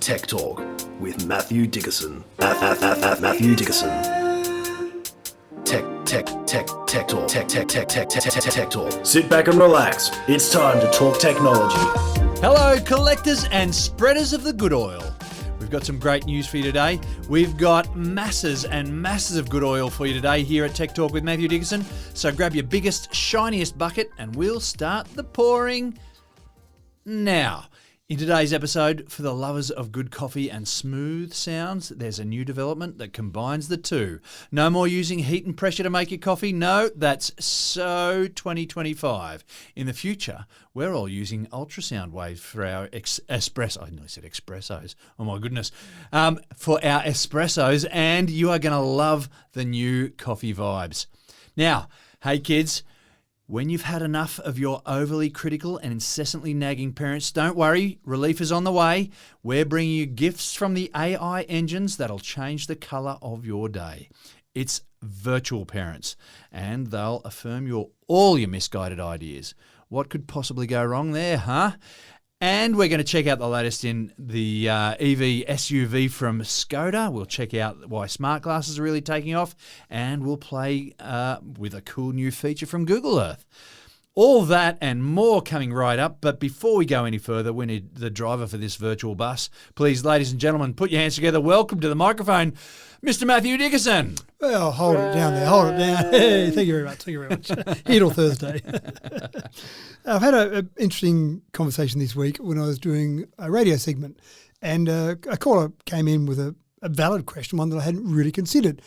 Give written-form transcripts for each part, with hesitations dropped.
Tech Talk with Matthew Dickerson. Matthew Dickerson. Tech Talk. Sit back and relax. It's time to talk technology. Hello, collectors and spreaders of the good oil. We've got some great news for you today. We've got masses and masses of good oil for you today here at Tech Talk with Matthew Dickerson. So grab your biggest, shiniest bucket and we'll start the pouring now. In today's episode, for the lovers of good coffee and smooth sounds, there's a new development that combines the two. No more using heat and pressure to make your coffee. No, that's so 2025. In the future, we're all using ultrasound waves for our espresso. I nearly said espressos. Oh my goodness. For our espressos, and you are going to love the new coffee vibes. Now, hey kids, when you've had enough of your overly critical and incessantly nagging parents, don't worry, relief is on the way. We're bringing you gifts from the AI engines that'll change the colour of your day. It's virtual parents, and they'll affirm all your misguided ideas. What could possibly go wrong there, huh? And we're going to check out the latest in the EV SUV from Škoda. We'll check out why smart glasses are really taking off. And we'll play with a cool new feature from Google Earth. All that and more coming right up. But before we go any further, we need the driver for this virtual bus. Please, ladies and gentlemen, put your hands together. Welcome to the microphone, Mr. Matthew Dickerson. Well, hold it down there. Hold it down. Hey, thank you very much. Thank you very much. Here till Thursday. I've had an interesting conversation this week when I was doing a radio segment, and a caller came in with a valid question, one that I hadn't really considered.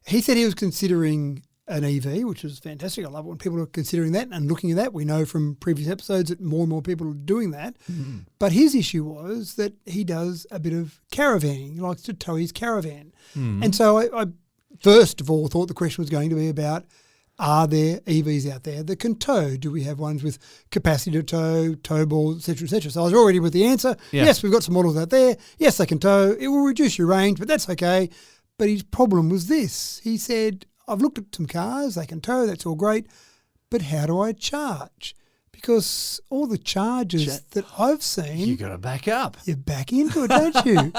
He said he was considering an EV, which is fantastic. I love it when people are considering that and looking at that. We know from previous episodes that more and more people are doing that. Mm. But his issue was that he does a bit of caravanning. He likes to tow his caravan. Mm. And so I first of all thought the question was going to be about, are there EVs out there that can tow? Do we have ones with capacity to tow balls, et cetera, et cetera? So I was already with the answer. Yeah. Yes, we've got some models out there. Yes, they can tow. It will reduce your range, but that's okay. But his problem was this. He said, I've looked at some cars, they can tow, that's all great, but how do I charge? Because all the charges that I've seen... You got to back up. You back into it, don't you?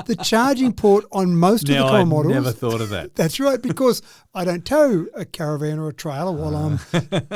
The charging port on most of the car models... I never thought of that. That's right, because I don't tow a caravan or a trailer while I'm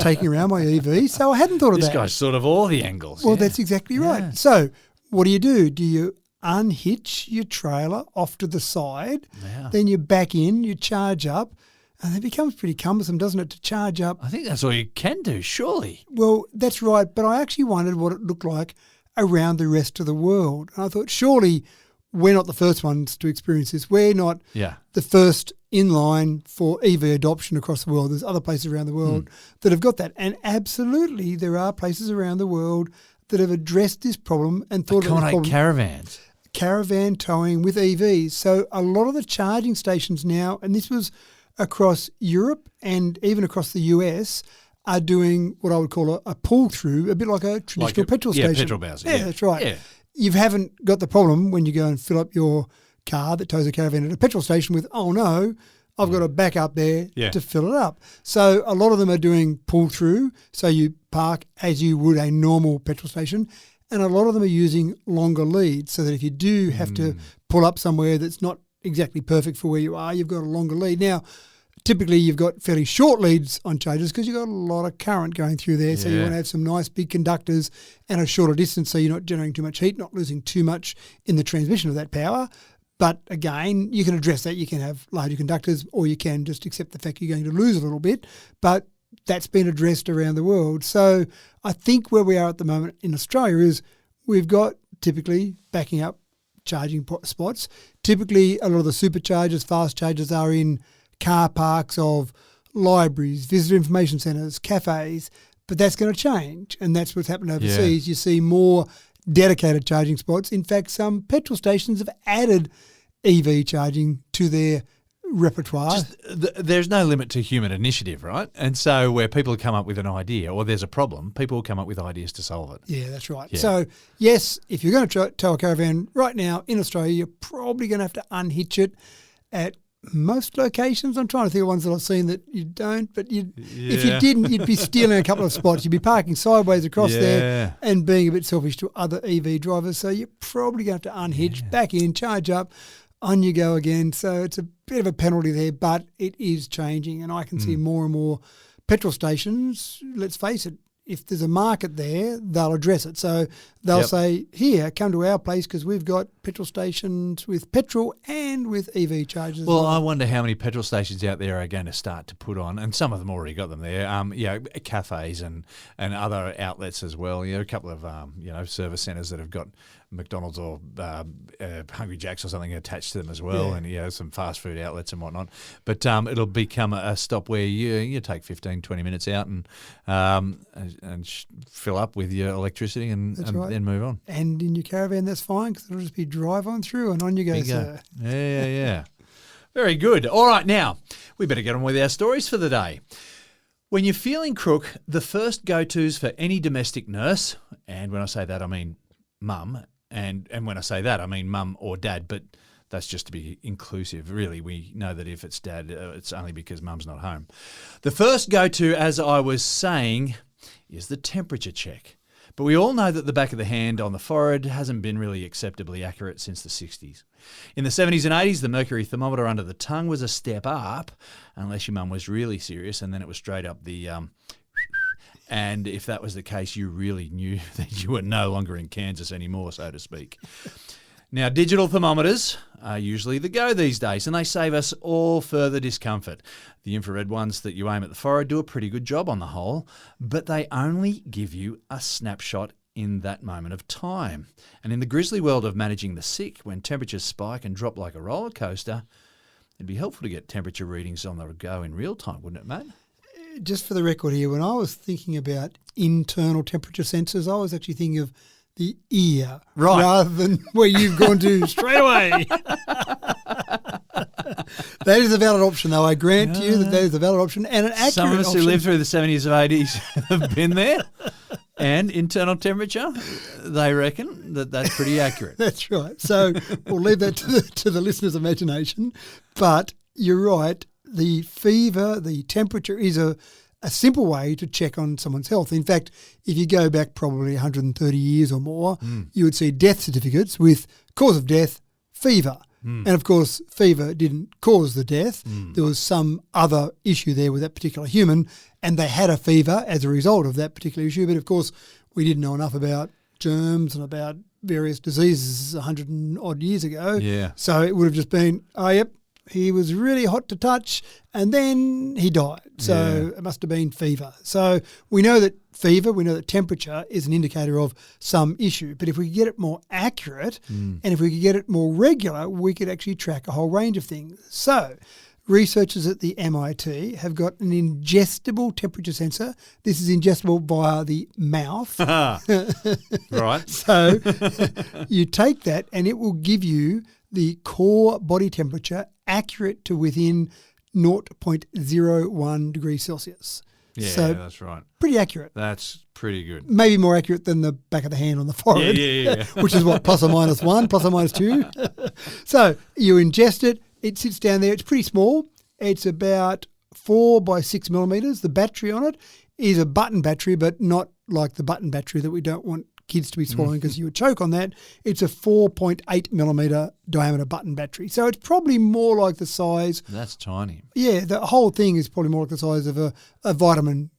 taking around my EV, so I hadn't thought of that. This guy's sort of all the angles. Well, that's exactly right. Yeah. So what do? Do you unhitch your trailer off to the side, then you back in, you charge up, and it becomes pretty cumbersome, doesn't it, to charge up? I think that's all you can do, surely. Well, that's right, but I actually wondered what it looked like around the rest of the world. And I thought, surely we're not the first ones to experience this. We're not the first in line for EV adoption across the world. There's other places around the world that have got that. And absolutely, there are places around the world that have addressed this problem and thought of it as caravans. Caravan towing with EVs. So a lot of the charging stations now, and this was across Europe and even across the US, are doing what I would call a pull-through, a bit like a traditional petrol station. Yeah, petrol bowser. Yeah, that's right. Yeah. You haven't got the problem when you go and fill up your car that tows a caravan at a petrol station with, oh no, I've got to back up there to fill it up. So a lot of them are doing pull-through, so you park as you would a normal petrol station, and a lot of them are using longer leads so that if you do have to pull up somewhere that's not exactly perfect for where you are, you've got a longer lead. Now, typically you've got fairly short leads on chargers because you've got a lot of current going through there, so you want to have some nice big conductors and a shorter distance so you're not generating too much heat, not losing too much in the transmission of that power. But again, you can address that. You can have larger conductors or you can just accept the fact you're going to lose a little bit, but that's been addressed around the world. So I think where we are at the moment in Australia is we've got typically backing up charging spots. Typically, a lot of the superchargers, fast chargers are in car parks of libraries, visitor information centres, cafes, but that's going to change, and that's what's happened overseas. You see more dedicated charging spots. In fact, some petrol stations have added EV charging to their repertoire. There's no limit to human initiative, right? And so where people come up with an idea or there's a problem, people will come up with ideas to solve it. Yeah, that's right. Yeah. So, yes, if you're going to tow a caravan right now in Australia, you're probably going to have to unhitch it at most locations. I'm trying to think of ones that I've seen that you don't, but if you didn't, you'd be stealing a couple of spots. You'd be parking sideways across there and being a bit selfish to other EV drivers. So you're probably going to have to unhitch, back in, charge up, on you go again. So it's a bit of a penalty there, but it is changing, and I can see more and more petrol stations, let's face it, if there's a market there, they'll address it. So they'll say, here, come to our place because we've got petrol stations with petrol and with EV chargers. Well, I wonder how many petrol stations out there are going to start to put on, and some of them already got them there, cafes and other outlets as well. A couple of, service centres that have got McDonald's or Hungry Jack's or something attached to them as well, and some fast food outlets and whatnot. But it'll become a stop where you take 15, 20 minutes out and fill up with your electricity and then move on. And in your caravan, that's fine because it'll just be drive on through and on you go, sir. Yeah. Very good. All right, now we better get on with our stories for the day. When you're feeling crook, the first go-tos for any domestic nurse, and when I say that I mean mum, and when I say that I mean mum or dad, but that's just to be inclusive. Really, we know that if it's dad, it's only because mum's not home. The first go-to, as I was saying, is the temperature check. But we all know that the back of the hand on the forehead hasn't been really acceptably accurate since the 60s. In the 70s and 80s, the mercury thermometer under the tongue was a step up, unless your mum was really serious, and then it was straight up the... And if that was the case, you really knew that you were no longer in Kansas anymore, so to speak. Now, digital thermometers are usually the go these days, and they save us all further discomfort. The infrared ones that you aim at the forehead do a pretty good job on the whole, but they only give you a snapshot in that moment of time. And in the grisly world of managing the sick, when temperatures spike and drop like a roller coaster, it'd be helpful to get temperature readings on the go in real time, wouldn't it, mate? Just for the record here, when I was thinking about internal temperature sensors, I was actually thinking of the ear rather than where you've gone to straight away. That is a valid option, though. I grant you that is a valid option and an accurate option. Some of us who lived through the 70s and 80s have been there. And internal temperature, they reckon that's pretty accurate. That's right. So we'll leave that to the listener's imagination. But you're right. The fever, the temperature is a simple way to check on someone's health. In fact, if you go back probably 130 years or more, you would see death certificates with cause of death, fever. And, of course, fever didn't cause the death. There was some other issue there with that particular human, and they had a fever as a result of that particular issue. But, of course, we didn't know enough about germs and about various diseases 100 and odd years ago. Yeah. So it would have just been, he was really hot to touch and then he died. So it must have been fever. So we know that temperature is an indicator of some issue. But if we could get it more accurate and if we could get it more regular, we could actually track a whole range of things. So researchers at the MIT have got an ingestible temperature sensor. This is ingestible via the mouth. Right. So you take that and it will give you the core body temperature accurate to within 0.01 degrees Celsius. Yeah, so that's right. Pretty accurate. That's pretty good. Maybe more accurate than the back of the hand on the forehead, which is what, plus or minus 1, plus or minus 2. So you ingest it. It sits down there. It's pretty small. It's about 4 by 6 millimetres. The battery on it is a button battery, but not like the button battery that we don't want kids to be swallowing because you would choke on that. It's a 4.8 millimetre diameter button battery. So it's probably more like the size. That's tiny. Yeah, the whole thing is probably more like the size of a vitamin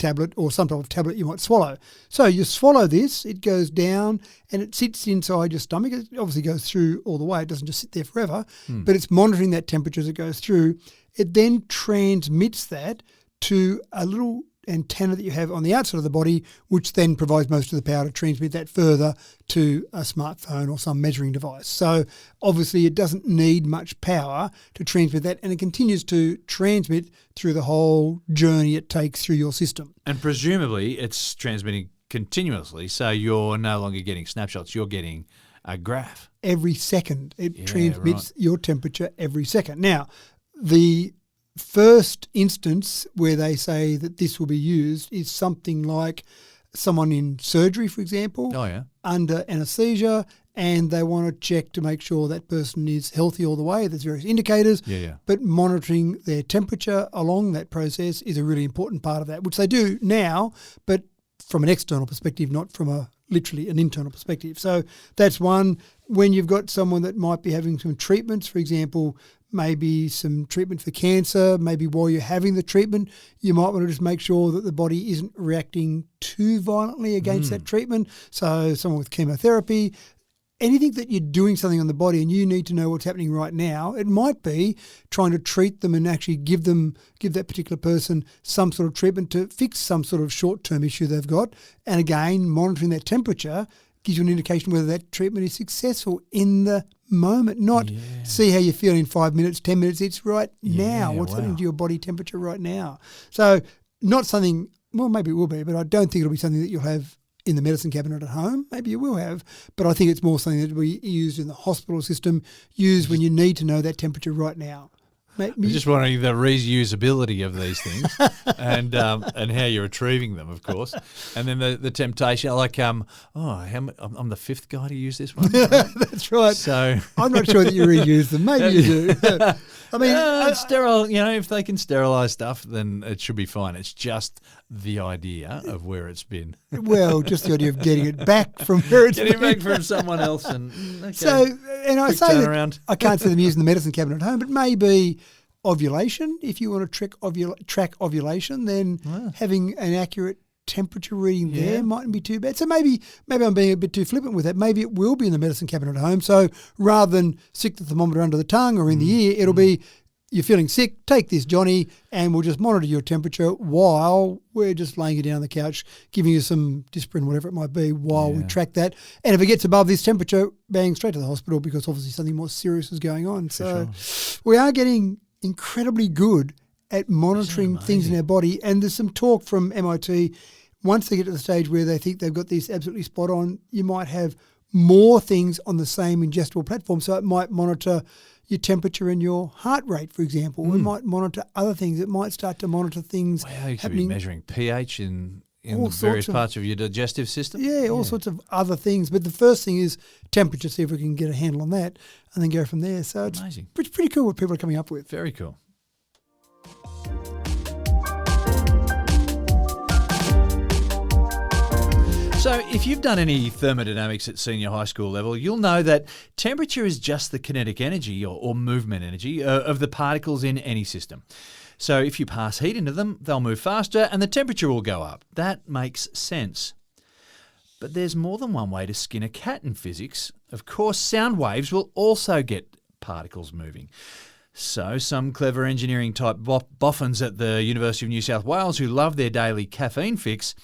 tablet or some type of tablet you might swallow. So you swallow this, it goes down and it sits inside your stomach. It obviously goes through all the way. It doesn't just sit there forever, but it's monitoring that temperature as it goes through. It then transmits that to a little antenna that you have on the outside of the body, which then provides most of the power to transmit that further to a smartphone or some measuring device. So obviously it doesn't need much power to transmit that, and it continues to transmit through the whole journey it takes through your system. And presumably it's transmitting continuously, so you're no longer getting snapshots, you're getting a graph. Every second it transmits your temperature every second. Now, the first instance where they say that this will be used is something like someone in surgery, for example, under anaesthesia, and they want to check to make sure that person is healthy all the way. There's various indicators, but monitoring their temperature along that process is a really important part of that, which they do now, but from an external perspective, not from literally an internal perspective. So that's one. When you've got someone that might be having some treatments, for example, maybe some treatment for cancer, maybe while you're having the treatment, you might want to just make sure that the body isn't reacting too violently against that treatment. So someone with chemotherapy, anything that you're doing something on the body and you need to know what's happening right now, it might be trying to treat them and actually give that particular person some sort of treatment to fix some sort of short-term issue they've got. And again, monitoring that temperature gives you an indication whether that treatment is successful in the moment, not see how you feel in 5 minutes, 10 minutes. It's right now. What's happening to your body temperature right now? So not something, well, maybe it will be, but I don't think it'll be something that you'll have in the medicine cabinet at home. Maybe you will have, but I think it's more something that we use in the hospital system, used when you need to know that temperature right now. I'm just wondering the reusability of these things and how you're retrieving them, of course. And then the temptation, like, I'm the fifth guy to use this one. That's right. So I'm not sure that you reuse them. Maybe you do. I mean, sterile. If they can sterilise stuff, then it should be fine. It's just the idea of where it's been. Well, just the idea of getting it back from where it's been. Getting it back from someone else, and so. And I say turnaround. That I can't see them using the medicine cabinet at home, but maybe ovulation. If you want to track ovulation, then having an accurate temperature reading there mightn't be too bad. So maybe I'm being a bit too flippant with that. Maybe it will be in the medicine cabinet at home. So rather than stick the thermometer under the tongue or in the ear, it'll be, you're feeling sick, take this, Johnny, and we'll just monitor your temperature while we're just laying you down on the couch, giving you some Disprin, whatever it might be, while we track that. And if it gets above this temperature, bang, straight to the hospital, because obviously something more serious is going on. So we are getting incredibly good at monitoring things in our body. And there's some talk from MIT, once they get to the stage where they think they've got this absolutely spot on, you might have more things on the same ingestible platform. So it might monitor your temperature and your heart rate, for example. It might monitor other things. It might start to monitor things you could be measuring pH in all the various parts of your digestive system. Yeah, all sorts of other things. But the first thing is temperature, see if we can get a handle on that, and then go from there. So it's amazing. Pretty cool what people are coming up with. Very cool. So if you've done any thermodynamics at senior high school level, you'll know that temperature is just the kinetic energy or movement energy of the particles in any system. So if you pass heat into them, they'll move faster and the temperature will go up. That makes sense. But there's more than one way to skin a cat in physics. Of course, sound waves will also get particles moving. So some clever engineering type boffins at the University of New South Wales who love their daily caffeine fix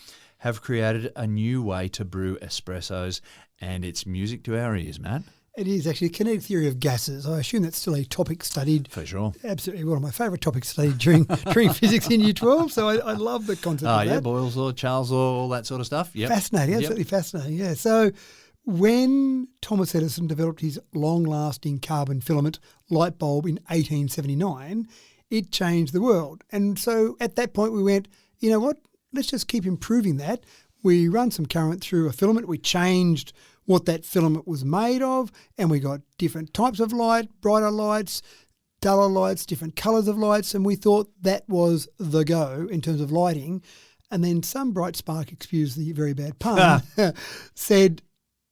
have created a new way to brew espressos, and it's music to our ears, Matt. It is actually a kinetic theory of gases. I assume that's still a topic studied. For sure. Absolutely one of my favourite topics studied during physics in Year 12, so I love the concept of that. Yeah, Boyle's law, Charles' law, all that sort of stuff. Yep. Fascinating, absolutely fascinating, yeah. So when Thomas Edison developed his long-lasting carbon filament light bulb in 1879, it changed the world. And so at that point we went, you know what? Let's just keep improving that. We run some current through a filament. We changed what that filament was made of, and we got different types of light, brighter lights, duller lights, different colours of lights, and we thought that was the go in terms of lighting. And then some bright spark, excuse the very bad pun, said,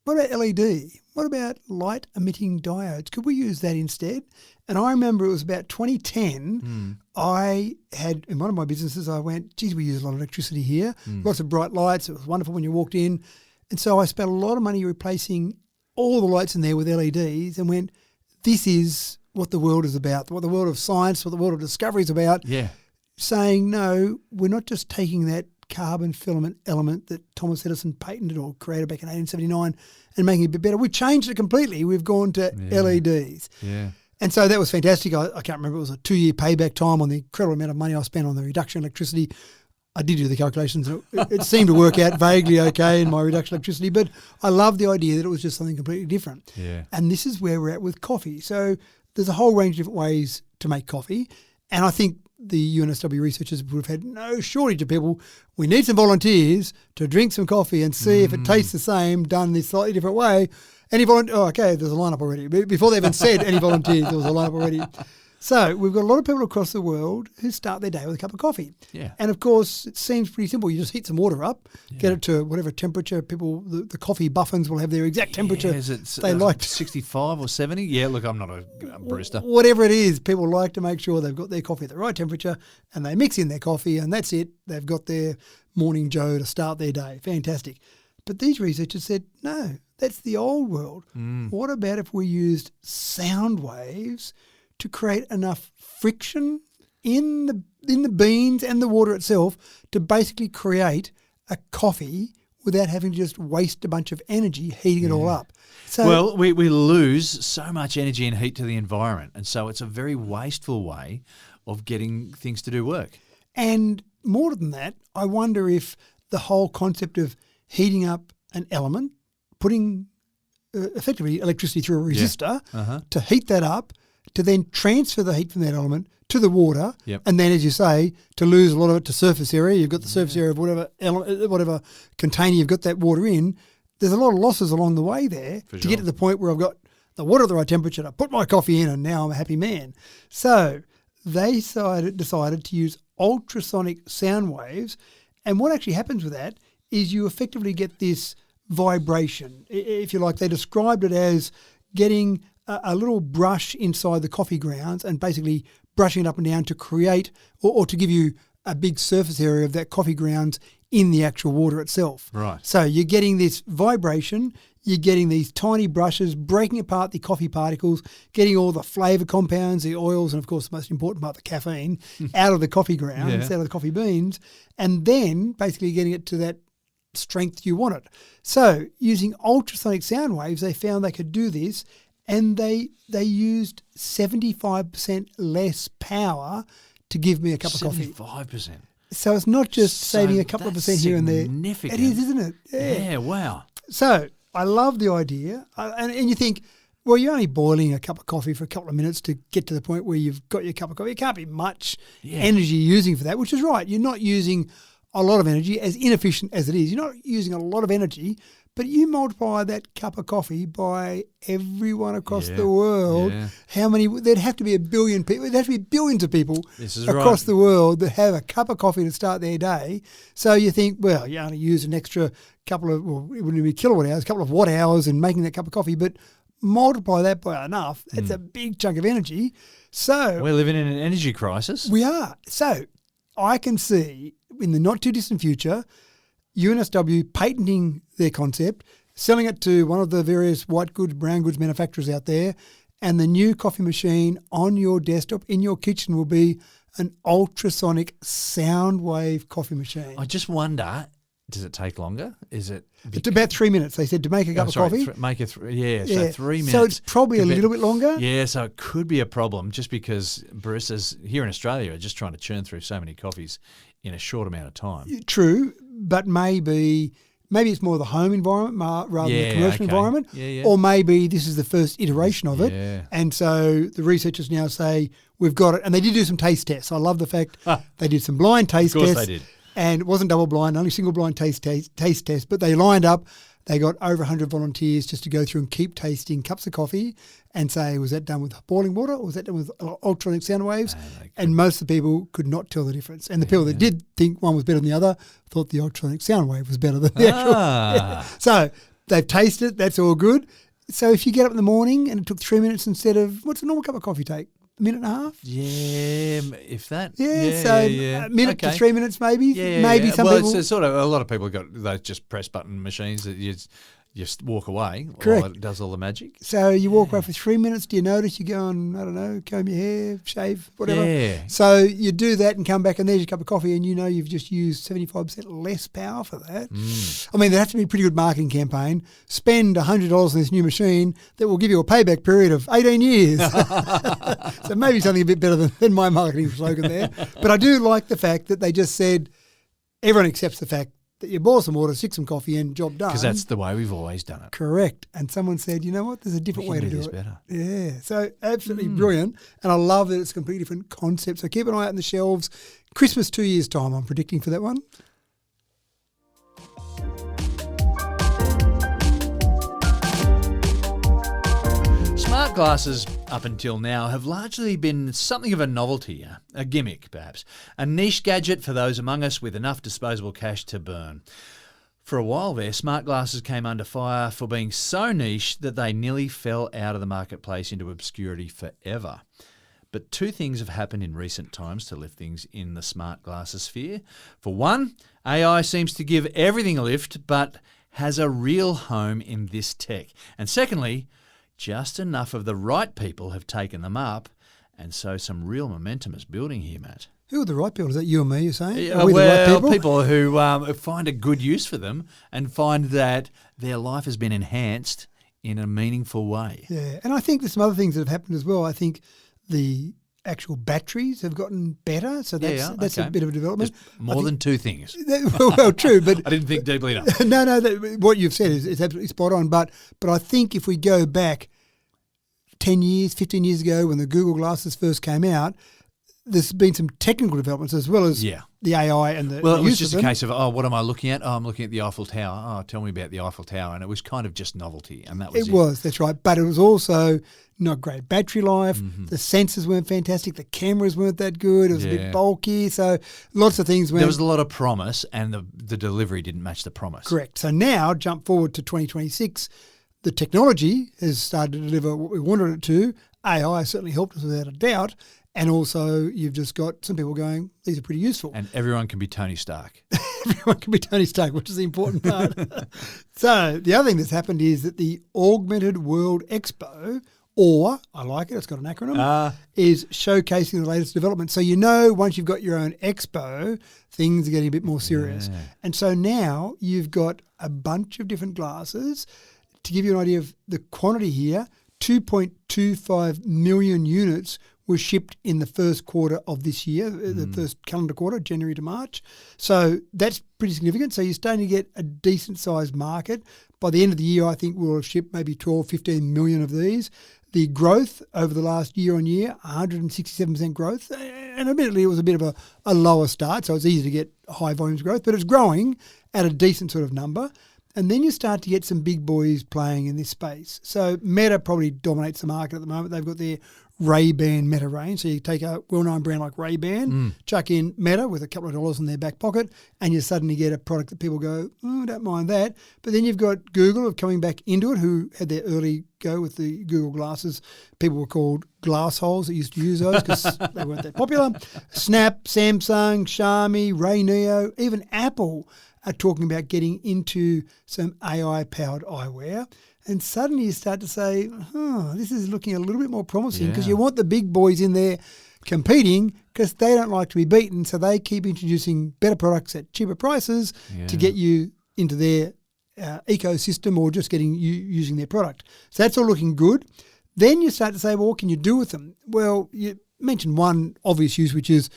what about LED? What about light-emitting diodes? Could we use that instead? And I remember it was about 2010, I had, in one of my businesses, I went, geez, we use a lot of electricity here, lots of bright lights. It was wonderful when you walked in. And so I spent a lot of money replacing all the lights in there with LEDs and went, this is what the world is about, what the world of science, what the world of discovery is about. Yeah. Saying, no, we're not just taking that carbon filament element that Thomas Edison patented or created back in 1879 and making it a bit better. We've changed it completely. We've gone to LEDs. Yeah. And so that was fantastic. I can't remember, it was a 2-year payback time on the incredible amount of money I spent on the reduction of electricity. I did do the calculations. It seemed to work out vaguely okay in my reduction of electricity, but I love the idea that it was just something completely different. Yeah. And this is where we're at with coffee. So there's a whole range of different ways to make coffee. And I think the UNSW researchers would have had no shortage of people. We need some volunteers to drink some coffee and see if it tastes the same, done this slightly different way. Any volunteer? Oh, okay, there's a lineup already. Before they even said any volunteers, there was a lineup already. So we've got a lot of people across the world who start their day with a cup of coffee. Yeah. And of course, it seems pretty simple. You just heat some water up, get it to whatever temperature the coffee buffins will have their exact temperature they like. 65 or 70? Yeah, look, I'm not a barista. Whatever it is, people like to make sure they've got their coffee at the right temperature and they mix in their coffee and that's it. They've got their morning joe to start their day. Fantastic. But these researchers said, no, that's the old world. What about if we used sound waves to create enough friction in the beans and the water itself to basically create a coffee without having to just waste a bunch of energy heating it all up. So, well, we lose so much energy and heat to the environment, and so it's a very wasteful way of getting things to do work. And more than that, I wonder if the whole concept of heating up an element, putting effectively electricity through a resistor to heat that up, to then transfer the heat from that element to the water, and then, as you say, to lose a lot of it to surface area. You've got the surface area of whatever container you've got that water in. There's a lot of losses along the way there to get to the point where I've got the water at the right temperature to put my coffee in, and now I'm a happy man. So they decided to use ultrasonic sound waves, and what actually happens with that is you effectively get this vibration. If you like, they described it as getting a little brush inside the coffee grounds and basically brushing it up and down to create or to give you a big surface area of that coffee grounds in the actual water itself. Right. So you're getting this vibration, you're getting these tiny brushes breaking apart the coffee particles, getting all the flavour compounds, the oils, and of course the most important part, the caffeine, out of the coffee grounds, out of the coffee beans, and then basically getting it to that strength you want it. So using ultrasonic sound waves, they found they could do this, and they used 75% less power to give me a cup of coffee. 75%. So it's not just saving a couple of percent here and there. Significant. It is, isn't it? Yeah, wow. So I love the idea. And you think, well, you're only boiling a cup of coffee for a couple of minutes to get to the point where you've got your cup of coffee. It can't be much energy you're using for that, which is right. You're not using a lot of energy, as inefficient as it is. You're not using a lot of energy, but you multiply that cup of coffee by everyone across the world. How many? There'd have to be a billion people. There'd have to be billions of people across the world that have a cup of coffee to start their day. So you think, well, you only use an extra couple of, well, it wouldn't be kilowatt hours, a couple of watt hours in making that cup of coffee, but multiply that by enough. That's a big chunk of energy. So we're living in an energy crisis. We are. So I can see in the not too distant future, UNSW patenting their concept, selling it to one of the various white goods, brown goods manufacturers out there, and the new coffee machine on your desktop in your kitchen will be an ultrasonic sound wave coffee machine. I just wonder, does it take longer? Is it? It's about 3 minutes, they said, to make a cup of coffee. So 3 minutes. So it's probably a little bit longer. Yeah, so it could be a problem just because baristas here in Australia are just trying to churn through so many coffees in a short amount of time. True, but maybe it's more the home environment rather than the commercial environment. Or maybe this is the first iteration of it. And so the researchers now say, we've got it. And they did do some taste tests. I love the fact they did some blind taste tests. Of course they did. And it wasn't double blind, only single blind taste test. But they lined up. They got over 100 volunteers just to go through and keep tasting cups of coffee and say, was that done with boiling water or was that done with ultrasonic sound waves? And most of the people could not tell the difference. And the people that did think one was better than the other thought the ultrasonic sound wave was better than the actual. So they've tasted it. That's all good. So if you get up in the morning and it took 3 minutes instead of, what's a normal cup of coffee take? A minute and a half? Yeah, if that. A minute to 3 minutes maybe. Maybe some people. It's sort of, a lot of people got those just press button machines that you just walk away. Correct. While it does all the magic. So you walk away for 3 minutes. Do you notice you go and, I don't know, comb your hair, shave, whatever? Yeah. So you do that and come back and there's your cup of coffee and you know you've just used 75% less power for that. I mean, there has to be a pretty good marketing campaign. Spend $100 on this new machine that will give you a payback period of 18 years. So maybe something a bit better than my marketing slogan there. But I do like the fact that they just said everyone accepts the fact that you boil some water, stick some coffee in, job done. Because that's the way we've always done it. Correct. And someone said, you know what, there's a different way to do it. Better. Yeah. So absolutely brilliant. And I love that it's a completely different concept. So keep an eye out on the shelves. Christmas 2 years' time, I'm predicting for that one. Smart glasses, up until now, have largely been something of a novelty, a gimmick perhaps, a niche gadget for those among us with enough disposable cash to burn. For a while there, smart glasses came under fire for being so niche that they nearly fell out of the marketplace into obscurity forever. But two things have happened in recent times to lift things in the smart glasses sphere. For one, AI seems to give everything a lift, but has a real home in this tech. And secondly, just enough of the right people have taken them up, and so some real momentum is building here, Matt. Who are the right people? Is that you and me, you're saying? Well, the right people who find a good use for them and find that their life has been enhanced in a meaningful way. Yeah, and I think there's some other things that have happened as well. I think the actual batteries have gotten better, so that's a bit of a development. There's more than two things. Well, true, but I didn't think deeply enough. No, what you've said is absolutely spot on. But I think if we go back 10 years, 15 years ago when the Google glasses first came out, there's been some technical developments as well as the AI and the Well, it use was just of a them. case of, what am I looking at? I'm looking at the Eiffel Tower. Tell me about the Eiffel Tower. And it was kind of just novelty, and that was it. It was, that's right. But it was also not great battery life. Mm-hmm. The sensors weren't fantastic. The cameras weren't that good. It was a bit bulky. So lots of things went. There was a lot of promise, and the delivery didn't match the promise. Correct. So now, jump forward to 2026, the technology has started to deliver what we wanted it to. AI certainly helped us without a doubt. And also, you've just got some people going, these are pretty useful. And everyone can be Tony Stark. Everyone can be Tony Stark, which is the important part. So the other thing that's happened is that the Augmented World Expo, or, I like it, it's got an acronym, is showcasing the latest developments. So once you've got your own expo, things are getting a bit more serious. Yeah. And so now you've got a bunch of different glasses. To give you an idea of the quantity here, 2.25 million units were shipped in the first quarter of this year, the first calendar quarter, January to March. So that's pretty significant. So you're starting to get a decent-sized market. By the end of the year, I think we'll have shipped maybe 12, 15 million of these. The growth over the last year on year, 167% growth. And admittedly, it was a bit of a lower start, so it's easy to get high volumes growth, but it's growing at a decent sort of number. And then you start to get some big boys playing in this space. So Meta probably dominates the market at the moment. They've got their Ray-Ban Meta range. So you take a well-known brand like Ray-Ban, chuck in Meta with a couple of dollars in their back pocket, and you suddenly get a product that people go, don't mind that. But then you've got Google coming back into it, who had their early go with the Google glasses. People were called glass holes that used to use those because they weren't that popular. Snap, Samsung, Xiaomi, Ray Neo, even Apple are talking about getting into some AI-powered eyewear. And suddenly you start to say, this is looking a little bit more promising because you want the big boys in there competing because they don't like to be beaten, so they keep introducing better products at cheaper prices to get you into their ecosystem or just getting you using their product. So that's all looking good. Then you start to say, well, what can you do with them? Well, you mentioned one obvious use, which is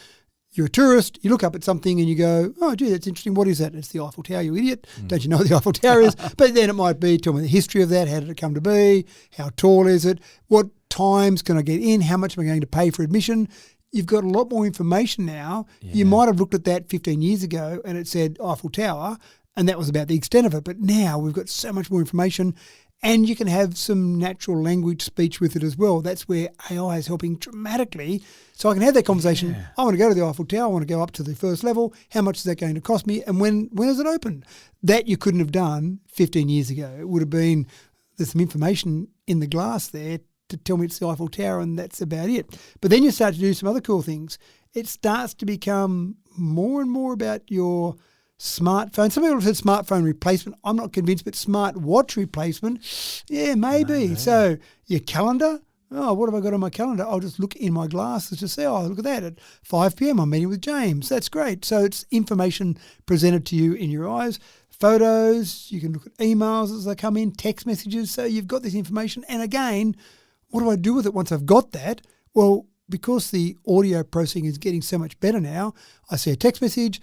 you're a tourist, you look up at something and you go, oh, gee, that's interesting. What is that? It's the Eiffel Tower, you idiot. Don't you know what the Eiffel Tower is? But then it might be, tell me the history of that. How did it come to be? How tall is it? What times can I get in? How much am I going to pay for admission? You've got a lot more information now. Yeah. You might have looked at that 15 years ago and it said Eiffel Tower, and that was about the extent of it. But now we've got so much more information. And you can have some natural language speech with it as well. That's where AI is helping dramatically. So I can have that conversation. Yeah. I want to go to the Eiffel Tower. I want to go up to the first level. How much is that going to cost me? And when is it open? That you couldn't have done 15 years ago. It would have been, there's some information in the glass there to tell me it's the Eiffel Tower, and that's about it. But then you start to do some other cool things. It starts to become more and more about your smartphone. Some people have said smartphone replacement. I'm not convinced, but smartwatch replacement, yeah, maybe. So your calendar, what have I got on my calendar? I'll just look in my glasses to say, look at that. At 5 p.m. I'm meeting with James. That's great. So it's information presented to you in your eyes. Photos, you can look at emails as they come in, text messages. So you've got this information. And again, what do I do with it once I've got that? Well, because the audio processing is getting so much better now, I see a text message,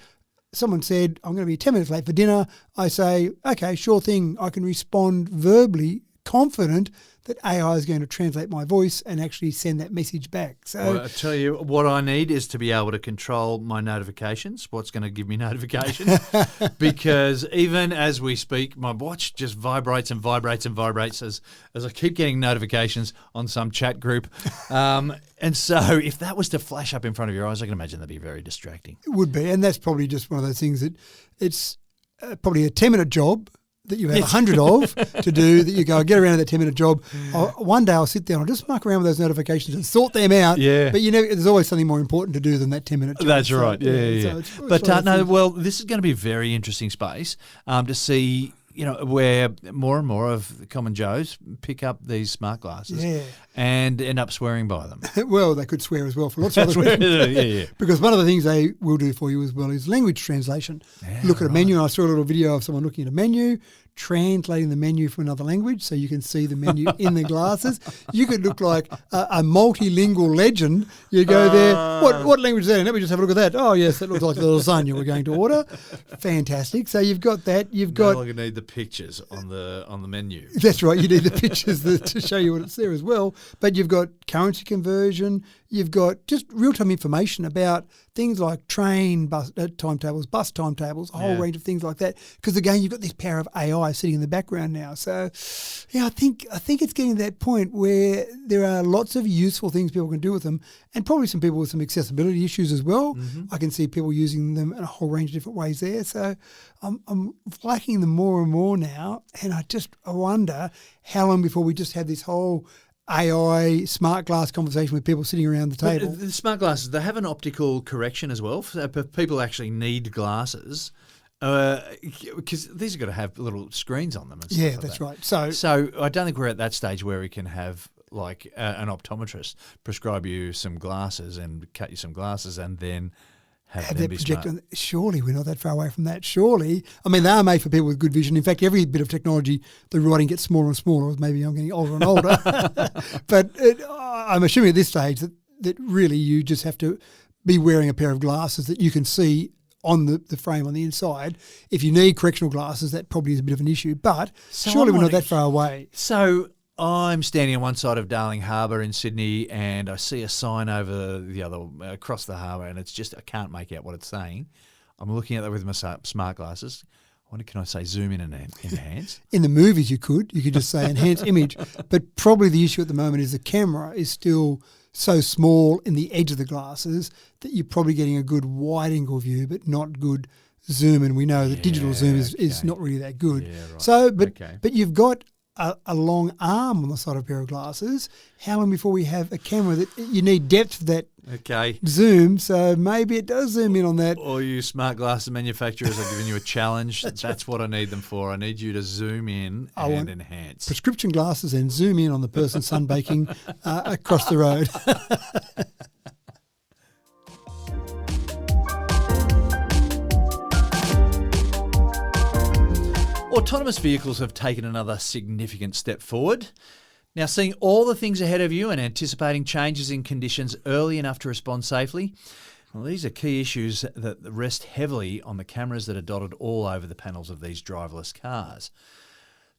someone said, I'm going to be 10 minutes late for dinner, I say, okay, sure thing. I can respond verbally, confident that AI is going to translate my voice and actually send that message back. So well, I tell you, what I need is to be able to control my notifications, what's going to give me notifications, because even as we speak, my watch just vibrates and vibrates and vibrates as I keep getting notifications on some chat group. And so if that was to flash up in front of your eyes, I can imagine that'd be very distracting. it would be, and that's probably just one of those things that it's probably a 10-minute job that you have 100 of to do, that you go, get around to that 10-minute job. One day I'll sit down, I'll just muck around with those notifications and sort them out. Yeah. But there's always something more important to do than that 10-minute job. That's right. Yeah. So But this is going to be a very interesting space to see, where more and more of the common Joes pick up these smart glasses and end up swearing by them. Well, they could swear as well for lots of other reasons. Yeah. Because one of the things they will do for you as well is language translation. Look at a menu, and I saw a little video of someone looking at a menu, translating the menu from another language so you can see the menu in the glasses. You could look like a multilingual legend. You go there, what language is that? Let me just have a look at that. Oh, yes, that looks like the lasagna we're going to order. Fantastic. So you've got that. You've got... No longer need the pictures on the menu. That's right. You need the pictures to show you what it's there as well. But you've got currency conversion. You've got just real-time information about things like train bus timetables, bus timetables, a whole range of things like that. Because again, you've got this power of AI sitting in the background now. So, I think it's getting to that point where there are lots of useful things people can do with them, and probably some people with some accessibility issues as well. Mm-hmm. I can see people using them in a whole range of different ways there. So, I'm liking them more and more now, and I wonder how long before we just have this whole AI smart glass conversation with people sitting around the table. But the smart glasses, they have an optical correction as well. So if people actually need glasses, because these have got to have little screens on them. And stuff like that's that. right. So I don't think we're at that stage where we can have like an optometrist prescribe you some glasses and cut you some glasses and then have that projector. Surely we're not that far away from that. Surely, I mean, they are made for people with good vision. In fact, every bit of technology, the writing gets smaller and smaller. Maybe I'm getting older and older. But I'm assuming at this stage that really you just have to be wearing a pair of glasses that you can see on the frame on the inside. If you need correctional glasses, that probably is a bit of an issue. But surely we're not that far away. So I'm standing on one side of Darling Harbour in Sydney, and I see a sign over the other across the harbour, and it's just I can't make out what it's saying. I'm looking at that with my smart glasses. I wonder, can I say zoom in and enhance? In the movies, you could just say enhance image, but probably the issue at the moment is the camera is still so small in the edge of the glasses that you're probably getting a good wide angle view, but not good zoom. And we know that digital zoom is not really that good. Yeah, right. So, but you've got a long arm on the side of a pair of glasses. How long before we have a camera that you need depth for that zoom? So maybe it does zoom in on that. All you smart glasses manufacturers are giving you a challenge. That's what I need them for. I need you to zoom in and enhance. Prescription glasses and zoom in on the person sunbaking across the road. Autonomous vehicles have taken another significant step forward. Now, seeing all the things ahead of you and anticipating changes in conditions early enough to respond safely, well, these are key issues that rest heavily on the cameras that are dotted all over the panels of these driverless cars.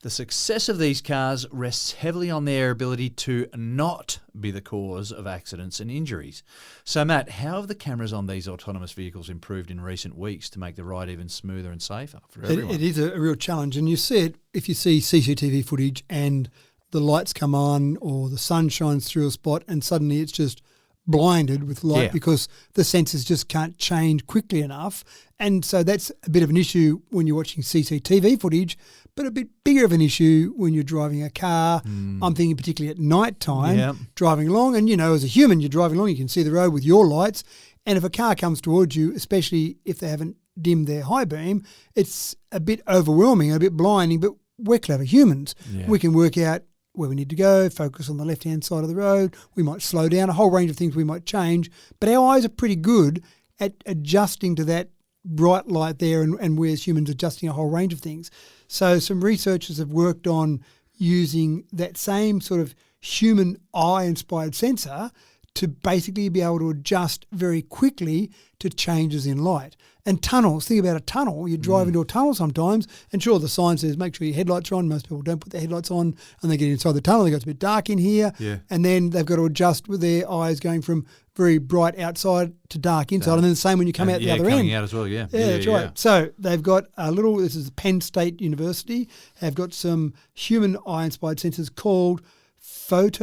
The success of these cars rests heavily on their ability to not be the cause of accidents and injuries. So, Matt, how have the cameras on these autonomous vehicles improved in recent weeks to make the ride even smoother and safer for everyone? It is a real challenge, and you see it if you see CCTV footage and the lights come on or the sun shines through a spot and suddenly it's just blinded with light because the sensors just can't change quickly enough. And so that's a bit of an issue when you're watching CCTV footage, but a bit bigger of an issue when you're driving a car. I'm thinking particularly at night time, driving along. And, as a human, you're driving along, you can see the road with your lights. And if a car comes towards you, especially if they haven't dimmed their high beam, it's a bit overwhelming, a bit blinding, but we're clever humans. Yeah. We can work out where we need to go, focus on the left-hand side of the road. We might slow down, a whole range of things we might change. But our eyes are pretty good at adjusting to that bright light there, and we as humans adjusting a whole range of things. So some researchers have worked on using that same sort of human eye-inspired sensor to basically be able to adjust very quickly to changes in light. And tunnels, think about a tunnel. You drive into a tunnel sometimes, and sure, the sign says make sure your headlights are on. Most people don't put their headlights on, and they get inside the tunnel. They go, it's a bit dark in here, and then they've got to adjust with their eyes going from very bright outside to dark inside, and then the same when you come out the other end. Coming out as well, yeah, that's right. So they've got this is Penn State University, have got some human eye-inspired sensors called it's not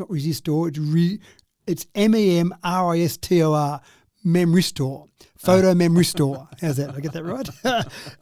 resistor, it's MEMRISTOR, Memristor, Photo Memristor. How's that? Did I get that right?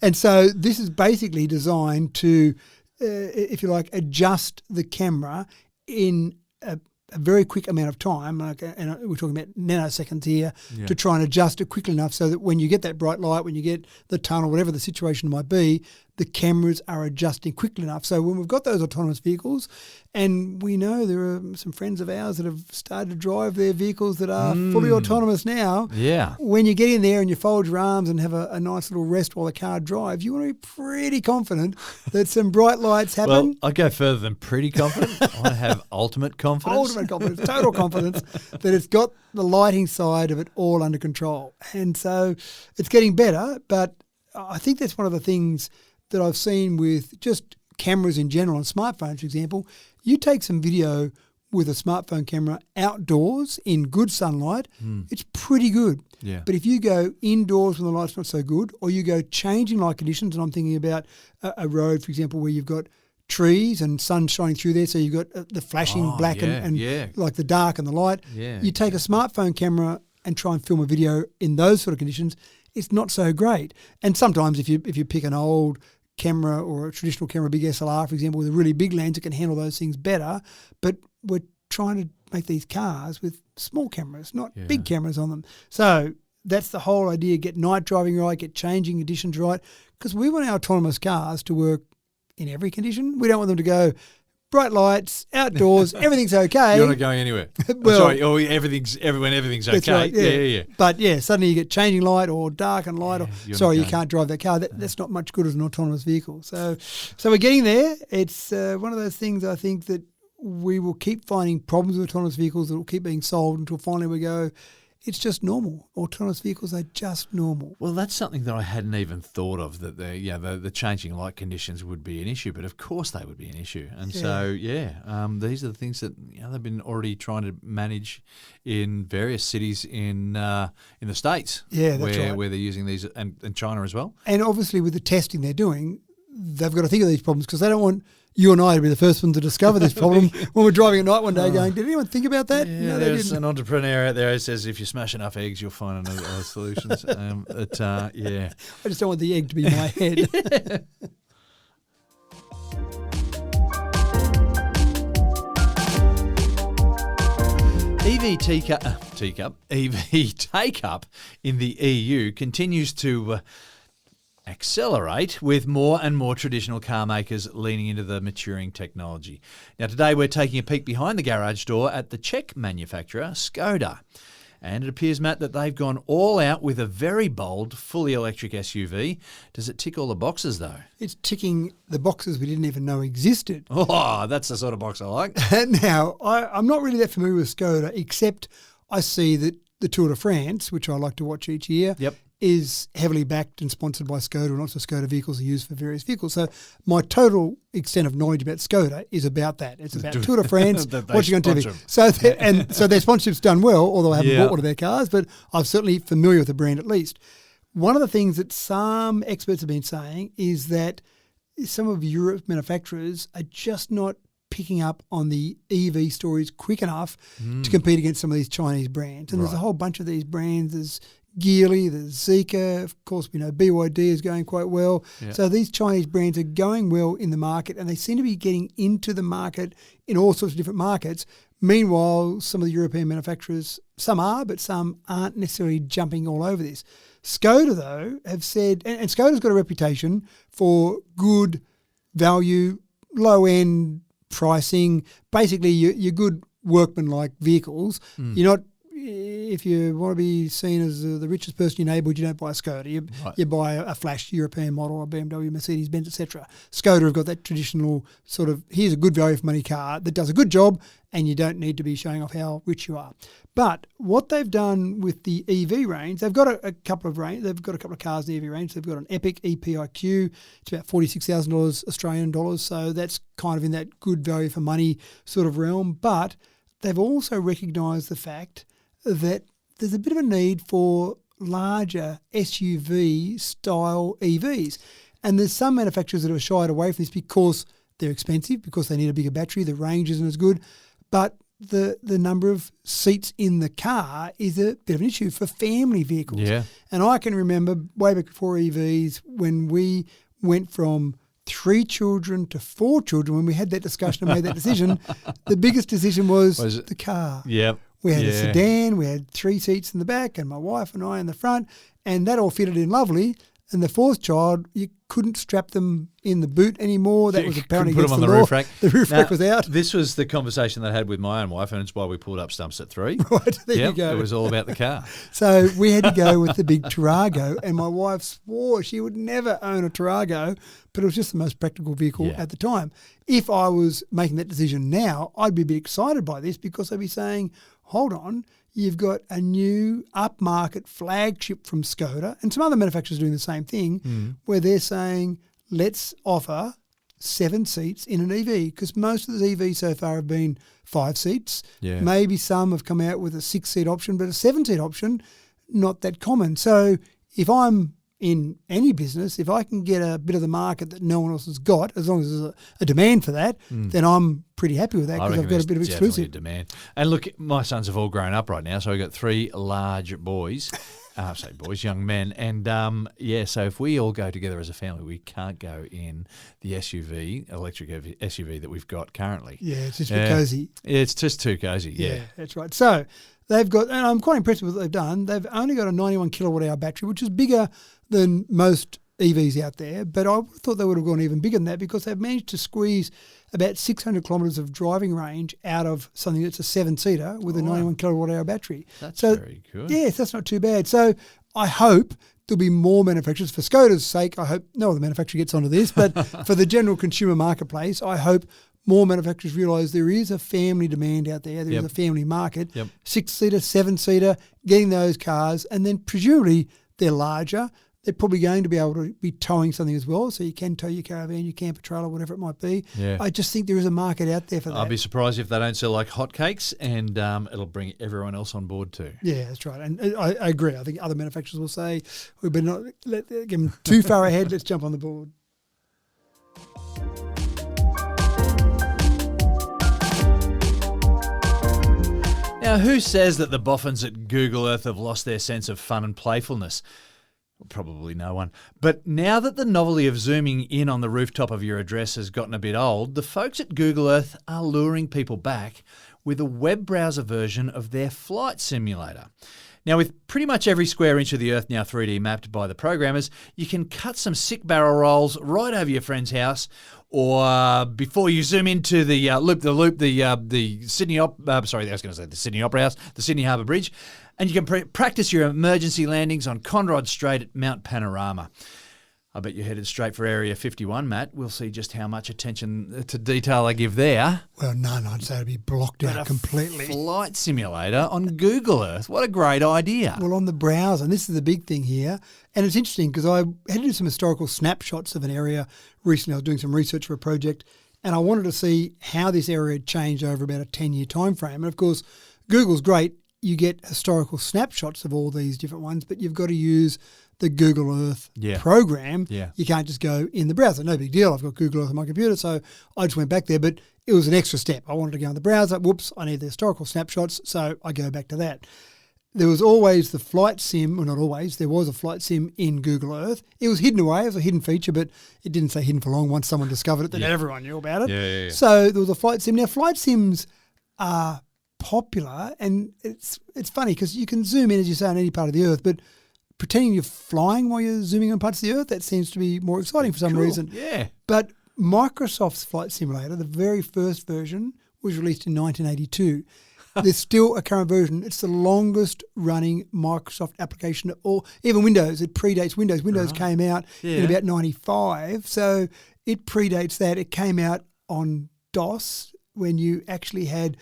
And so this is basically designed to, if you like, adjust the camera in a very quick amount of time, and we're talking about nanoseconds here, to try and adjust it quickly enough so that when you get that bright light, when you get the tunnel, whatever the situation might be, the cameras are adjusting quickly enough. So when we've got those autonomous vehicles, and we know there are some friends of ours that have started to drive their vehicles that are fully autonomous now, when you get in there and you fold your arms and have a nice little rest while the car drives, you want to be pretty confident that some bright lights happen. Well, I go further than pretty confident. I have ultimate confidence. Ultimate confidence, total confidence that it's got the lighting side of it all under control. And so it's getting better, but I think that's one of the things that I've seen with just cameras in general, on smartphones, for example. You take some video with a smartphone camera outdoors in good sunlight, it's pretty good. Yeah. But if you go indoors when the light's not so good, or you go changing light conditions, and I'm thinking about a road, for example, where you've got trees and sun shining through there, so you've got the flashing black and like the dark and the light. Yeah. You take a smartphone camera and try and film a video in those sort of conditions, it's not so great. And sometimes if you pick an old camera or a traditional camera, big SLR, for example, with a really big lens, it can handle those things better. But we're trying to make these cars with small cameras, not big cameras on them. So that's the whole idea, get night driving right, get changing conditions right, because we want our autonomous cars to work in every condition. We don't want them to go bright lights, outdoors, everything's okay. You're not going anywhere. Well, everything's okay. That's right, Yeah. But suddenly you get changing light or dark and light, you can't drive that car. That's not much good as an autonomous vehicle. So we're getting there. It's one of those things I think that we will keep finding problems with autonomous vehicles that will keep being solved until finally we go, it's just normal. Autonomous vehicles are just normal. Well, that's something that I hadn't even thought of, that the changing light conditions would be an issue, but of course they would be an issue. And so, these are the things that they've been already trying to manage in various cities in the States. Yeah, that's right. Where they're using these, and China as well. And obviously with the testing they're doing, they've got to think of these problems because they don't want you and I to be the first one to discover this problem when we're driving at night one day going, did anyone think about that? Yeah, no, there's an entrepreneur out there who says if you smash enough eggs, you'll find other solutions. I just don't want the egg to be my head. EV take-up in the EU continues to accelerate, with more and more traditional car makers leaning into the maturing technology. Now, today we're taking a peek behind the garage door at the Czech manufacturer Škoda. And it appears, Matt, that they've gone all out with a very bold, fully electric SUV. Does it tick all the boxes, though? It's ticking the boxes we didn't even know existed. Oh, that's the sort of box I like. Now, I'm not really that familiar with Škoda, except I see that the Tour de France, which I like to watch each year, is heavily backed and sponsored by Škoda, and lots of Škoda vehicles are used for various vehicles. So my total extent of knowledge about Škoda is about that. It's about Tour de France, watching on TV. So their sponsorship's done well, although I haven't bought one of their cars, but I'm certainly familiar with the brand at least. One of the things that some experts have been saying is that some of Europe's manufacturers are just not picking up on the EV stories quick enough to compete against some of these Chinese brands. And there's a whole bunch of these brands. There's Geely, there's Zeekr, of course we know BYD is going quite well. Yeah. So these Chinese brands are going well in the market, and they seem to be getting into the market in all sorts of different markets. Meanwhile, some of the European manufacturers, some are, but some aren't necessarily jumping all over this. Škoda, though, have said, and Škoda's got a reputation for good value, low-end pricing, basically your good workman-like vehicles. You're if you want to be seen as the richest person in your neighbourhood, you don't buy a Škoda. You buy a flash European model, a BMW, Mercedes-Benz, etc. Škoda have got that traditional sort of, here's a good value for money car that does a good job and you don't need to be showing off how rich you are. But what they've done with the EV range, they've got a couple of cars in the EV range. They've got an Peaq EPIQ. It's about $46,000 Australian dollars, so that's kind of in that good value for money sort of realm. But they've also recognised the fact that there's a bit of a need for larger SUV-style EVs. And there's some manufacturers that have shied away from this because they're expensive, because they need a bigger battery, the range isn't as good. But the number of seats in the car is a bit of an issue for family vehicles. Yeah. And I can remember way back before EVs when we went from 3 children to 4 children, when we had that discussion and made that decision, the biggest decision was the car. Yep. We had a sedan, we had 3 seats in the back and my wife and I in the front, and that all fitted in lovely. And the 4th child, you couldn't strap them in the boot anymore. That was apparently put them on the law. roof rack. The roof rack was out. This was the conversation that I had with my own wife, and it's why we pulled up stumps at 3. Right, there you go. It was all about the car. So we had to go with the big Tarago, and my wife swore she would never own a Tarago, but it was just the most practical vehicle at the time. If I was making that decision now, I'd be a bit excited by this because I'd be saying, hold on, you've got a new upmarket flagship from Škoda, and some other manufacturers doing the same thing, where they're saying, let's offer 7 seats in an EV, because most of the EVs so far have been 5 seats. Yeah. Maybe some have come out with a 6-seat option, but a 7-seat option, not that common. So if I'm in any business, if I can get a bit of the market that no one else has got, as long as there's a demand for that, then I'm pretty happy with that because I've got a bit of exclusive. A demand. And look, my sons have all grown up right now, so we've got 3 large boys. Young men. And, so if we all go together as a family, we can't go in the electric SUV that we've got currently. Yeah, it's just too cosy. It's just too cosy, yeah. That's right. So they've got, and I'm quite impressed with what they've done, they've only got a 91 kilowatt hour battery, which is bigger than most EVs out there, but I thought they would have gone even bigger than that because they've managed to squeeze about 600 kilometres of driving range out of something that's a 7-seater with a 91 kilowatt hour battery. That's very good. Yes, that's not too bad. So I hope there'll be more manufacturers. For Škoda's sake, I hope no other manufacturer gets onto this, but for the general consumer marketplace, I hope more manufacturers realise there is a family demand out there. There is a family market. 6-seater, 7-seater, getting those cars, and then presumably they're larger. They're probably going to be able to be towing something as well, so you can tow your caravan, your camper trailer, whatever it might be. Yeah. I just think there is a market out there for that. I'll be surprised if they don't sell like hotcakes, and it'll bring everyone else on board too. Yeah, that's right. And I agree. I think other manufacturers will say, we better not get them too far ahead. Let's jump on the board. Now, who says that the boffins at Google Earth have lost their sense of fun and playfulness? Probably no one. But now that the novelty of zooming in on the rooftop of your address has gotten a bit old, the folks at Google Earth are luring people back with a web browser version of their flight simulator. Now, with pretty much every square inch of the Earth now 3D mapped by the programmers, you can cut some sick barrel rolls right over your friend's house, or before you zoom into the the Sydney Opera House, the Sydney Harbour Bridge, and you can practice your emergency landings on Conrod Strait at Mount Panorama. I bet you're headed straight for Area 51, Matt. We'll see just how much attention to detail I give there. Well, none. I'd say it'd be blocked out completely. Flight simulator on Google Earth. What a great idea. Well, on the browser, and this is the big thing here, and it's interesting because I had to do some historical snapshots of an area recently. I was doing some research for a project, and I wanted to see how this area had changed over about a 10-year time frame. And, of course, Google's great. You get historical snapshots of all these different ones, but you've got to use the Google Earth program. Yeah. You can't just go in the browser. No big deal. I've got Google Earth on my computer, so I just went back there, but it was an extra step. I wanted to go in the browser. Whoops, I need the historical snapshots, so I go back to that. There was always the flight sim, well, not always, there was a flight sim in Google Earth. It was hidden away. It was a hidden feature, but it didn't stay hidden for long. Once someone discovered it, then everyone knew about it. Yeah. So there was a flight sim. Now, flight sims are popular, and it's funny because you can zoom in, as you say, on any part of the Earth, but pretending you're flying while you're zooming on parts of the Earth, that seems to be more exciting for some reason. Yeah. But Microsoft's Flight Simulator, the very first version, was released in 1982. there's still a current version. It's the longest running Microsoft application, or even Windows. It predates Windows. Windows came out in about 95, so it predates that. It came out on DOS when you actually had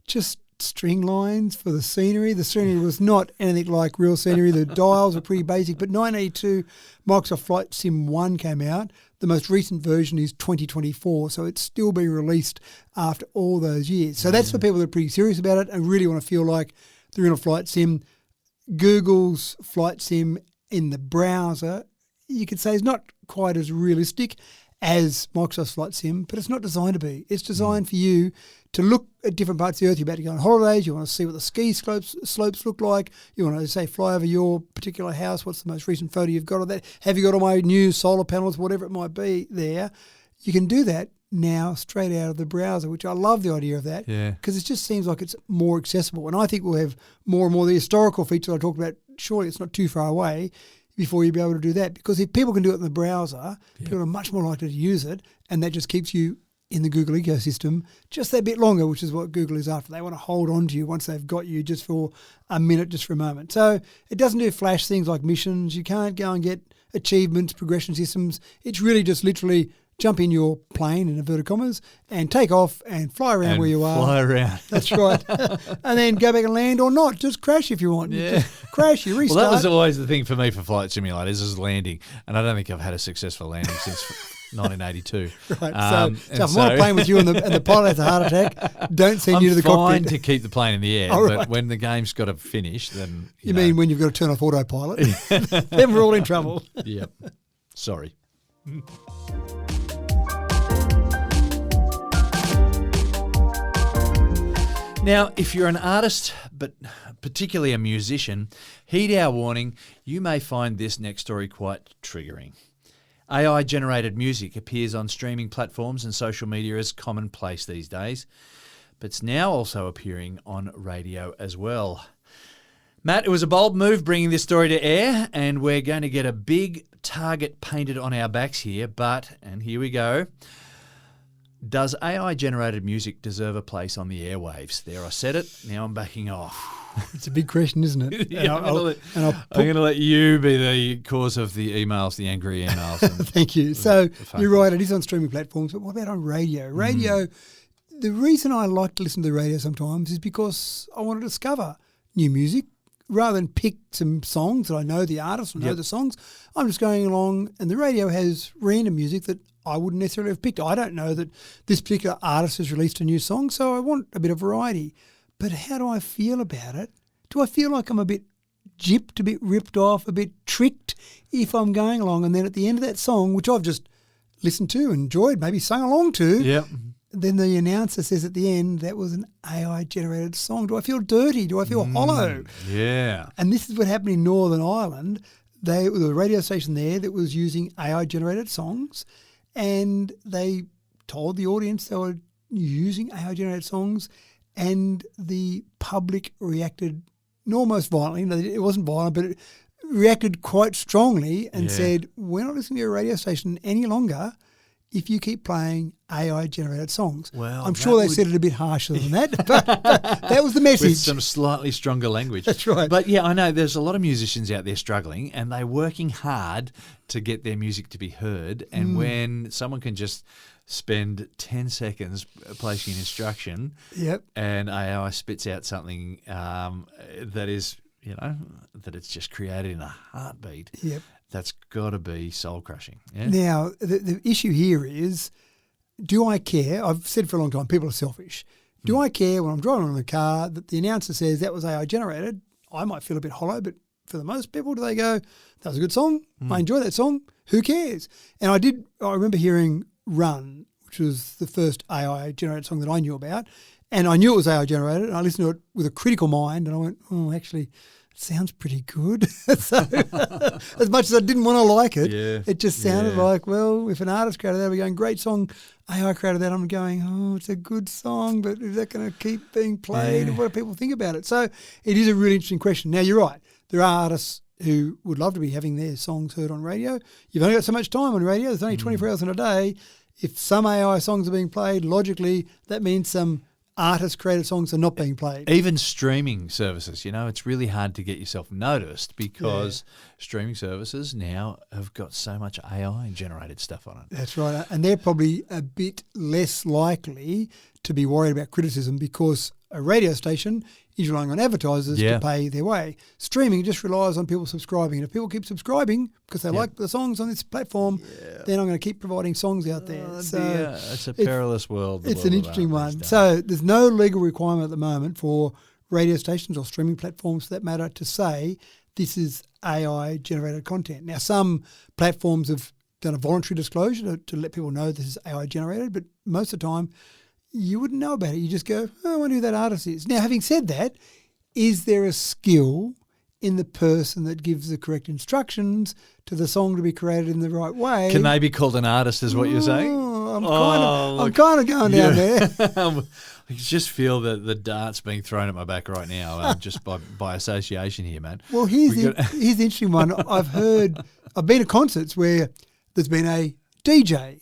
just string lines for the scenery. The scenery was not anything like real scenery. The dials were pretty basic. But 1982, Microsoft Flight Sim 1 came out. The most recent version is 2024, so it's still being released after all those years. So that's for people that are pretty serious about it and really want to feel like they're in a flight sim. Google's Flight Sim in the browser, you could say, is not quite as realistic as Microsoft's Flight Sim, but it's not designed to be. It's designed for you to look at different parts of the Earth. You're about to go on holidays. You want to see what the ski slopes look like. You want to, say, fly over your particular house. What's the most recent photo you've got of that? Have you got all my new solar panels, whatever it might be there? You can do that now straight out of the browser, which I love the idea of that because it just seems like it's more accessible. And I think we'll have more and more of the historical features I talked about. Surely it's not too far away before you'll be able to do that. Because if people can do it in the browser, people are much more likely to use it, and that just keeps you in the Google ecosystem just that bit longer, which is what Google is after. They want to hold on to you once they've got you just for a minute, just for a moment. So it doesn't do flash things like missions. You can't go and get achievements, progression systems. It's really just literally jump in your plane, in inverted commas, and take off and fly around where you are. Fly around. That's right. And then go back and land or not. Just crash if you want. Yeah. Just crash, you restart. Well, that was always the thing for me for flight simulators is landing. And I don't think I've had a successful landing since 1982. Right. So if I'm on a plane with you and the pilot has a heart attack, don't send you to the cockpit. I'm fine to keep the plane in the air, but when the game's got to finish, then... You mean when you've got to turn off autopilot? Then we're all in trouble. Yep. Sorry. Now, if you're an artist, but particularly a musician, heed our warning. You may find this next story quite triggering. AI-generated music appears on streaming platforms and social media as commonplace these days, but it's now also appearing on radio as well. Matt, it was a bold move bringing this story to air, and we're going to get a big target painted on our backs here, and here we go. Does AI-generated music deserve a place on the airwaves? There, I said it. Now I'm backing off. It's a big question, isn't it? Yeah, I'm going to let you be the cause of the emails, the angry emails. Thank you. So you're right, it is on streaming platforms, but what about on radio? Radio, the reason I like to listen to the radio sometimes is because I want to discover new music. Rather than pick some songs that I know the artists and know the songs, I'm just going along and the radio has random music that I wouldn't necessarily have picked. I don't know that this particular artist has released a new song, so I want a bit of variety. But how do I feel about it? Do I feel like I'm a bit gypped, a bit ripped off, a bit tricked if I'm going along and then at the end of that song, which I've just listened to, enjoyed, maybe sung along to, then the announcer says at the end, that was an AI-generated song. Do I feel dirty? Do I feel hollow? Yeah. And this is what happened in Northern Ireland. There was a radio station there that was using AI-generated songs, and they told the audience they were using AI-generated songs, and the public reacted almost violently. It wasn't violent, but it reacted quite strongly and said, we're not listening to your radio station any longer if you keep playing AI-generated songs. Well, I'm sure they said it a bit harsher than that, but that was the message. With some slightly stronger language. That's right. But yeah, I know there's a lot of musicians out there struggling and they're working hard to get their music to be heard. And when someone can just spend 10 seconds placing an instruction and AI spits out something that is, that it's just created in a heartbeat. Yep. That's got to be soul-crushing. Yeah? Now, the issue here is, do I care? I've said for a long time, people are selfish. Do I care when I'm driving in the car that the announcer says that was AI-generated? I might feel a bit hollow, but for the most people, do they go, that was a good song, I enjoy that song, who cares? And I remember hearing Run, which was the first AI-generated song that I knew about, and I knew it was AI-generated, and I listened to it with a critical mind, and I went, oh, actually, sounds pretty good. So as much as I didn't want to like it, it just sounded like, well, if an artist created that, we're going, great song, AI created that, I'm going, oh, it's a good song, but is that going to keep being played? What do people think about it? So it is a really interesting question. Now, you're right. There are artists who would love to be having their songs heard on radio. You've only got so much time on radio. There's only 24 hours in a day. If some AI songs are being played, logically, that means some artist-created songs are not being played. Even streaming services, it's really hard to get yourself noticed because streaming services now have got so much AI-generated stuff on it. That's right. And they're probably a bit less likely to be worried about criticism because a radio station is relying on advertisers to pay their way. Streaming just relies on people subscribing. And if people keep subscribing because they like the songs on this platform, then I'm going to keep providing songs out there. It's a perilous world. It's an interesting one. So there's no legal requirement at the moment for radio stations or streaming platforms, for that matter, to say this is AI-generated content. Now, some platforms have done a voluntary disclosure to let people know this is AI-generated, but most of the time you wouldn't know about it. You just go, I wonder who that artist is. Now, having said that, is there a skill in the person that gives the correct instructions to the song to be created in the right way? Can they be called an artist, is what you're saying? I'm kind of going down there. I just feel the darts being thrown at my back right now, just by association here, man. Well, here's the interesting one. I've been to concerts where there's been a DJ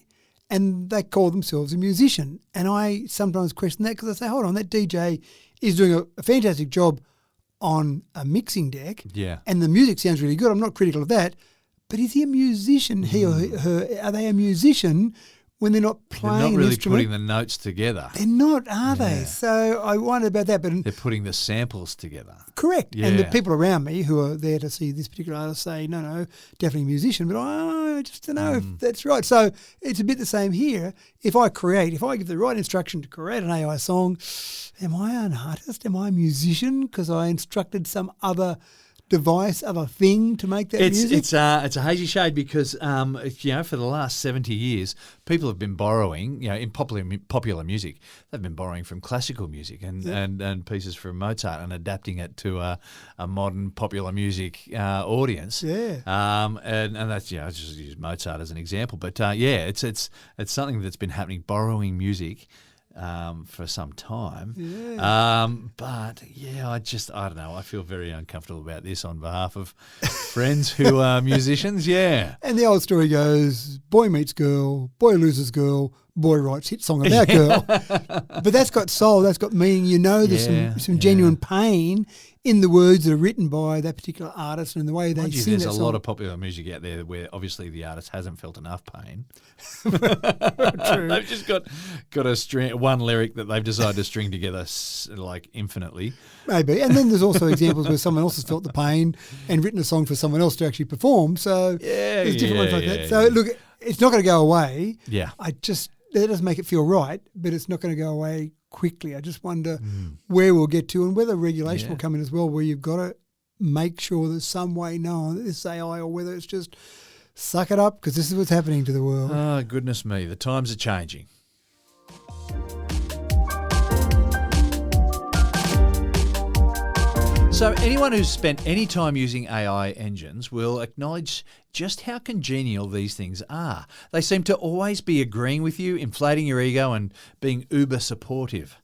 and they call themselves a musician. And I sometimes question that because I say, hold on, that DJ is doing a fantastic job on a mixing deck. Yeah. And the music sounds really good. I'm not critical of that. But is he a musician? He or her, are they a musician when they're not playing They're not really an instrument? putting the notes together. They're not, are they? So I wonder about that. But they're putting the samples together. Correct. Yeah. And the people around me who are there to see this particular artist say, no, definitely a musician. But I just don't know if that's right. So it's a bit the same here. If I give the right instruction to create an AI song, am I an artist? Am I a musician because I instructed some other device, other thing to make that music? It's a hazy shade because for the last 70 years, people have been borrowing, in popular music, they've been borrowing from classical music and pieces from Mozart and adapting it to a modern popular music audience. Yeah. And that's I just use Mozart as an example, but it's something that's been happening, borrowing music for some time. Yeah. I don't know. I feel very uncomfortable about this on behalf of friends who are musicians. Yeah. And the old story goes, boy meets girl, boy loses girl, boy writes hit song about girl. But that's got soul, that's got meaning. There's some genuine pain in the words that are written by that particular artist and the way they sing that song. There's a lot of popular music out there where obviously the artist hasn't felt enough pain. True. They've just got one lyric that they've decided to string together like infinitely. Maybe. And then there's also examples where someone else has felt the pain and written a song for someone else to actually perform. So there's different ones like that. So look, it's not going to go away. Yeah. That doesn't make it feel right, but it's not going to go away quickly. I just wonder where we'll get to and whether regulation will come in as well, where you've got to make sure there's some way known that this is AI or whether it's just suck it up because this is what's happening to the world. Oh, goodness me. The times are changing. So anyone who's spent any time using AI engines will acknowledge just how congenial these things are. They seem to always be agreeing with you, inflating your ego and being uber supportive.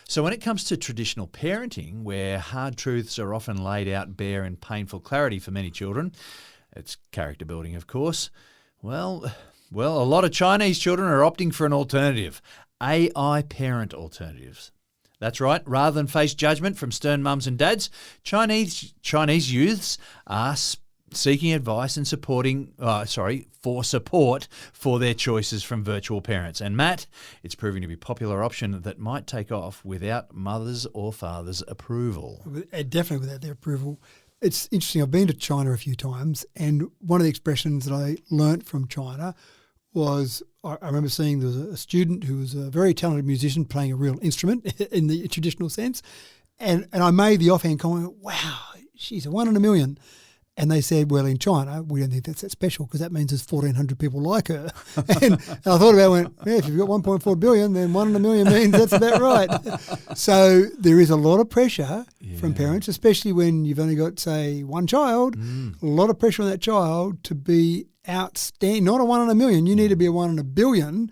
So when it comes to traditional parenting, where hard truths are often laid out bare in painful clarity for many children, it's character building, of course, well, a lot of Chinese children are opting for an alternative, AI parent alternatives. That's right. Rather than face judgment from stern mums and dads, Chinese youths are seeking advice and for support for their choices from virtual parents. And Matt, it's proving to be a popular option that might take off without mothers or fathers' approval. Definitely without their approval. It's interesting. I've been to China a few times, and one of the expressions that I learnt from China was, I remember seeing there was a student who was a very talented musician playing a real instrument in the traditional sense. And I made the offhand comment, wow, she's a 1 in a million. And they said, well, in China, we don't think that's that special because that means there's 1,400 people like her. And I thought about it, if you've got 1.4 billion, then 1 in a million means that's about right. So there is a lot of pressure from parents, especially when you've only got, say, one child, a lot of pressure on that child to be outstanding, not a 1 in a million. You need to be a 1 in a billion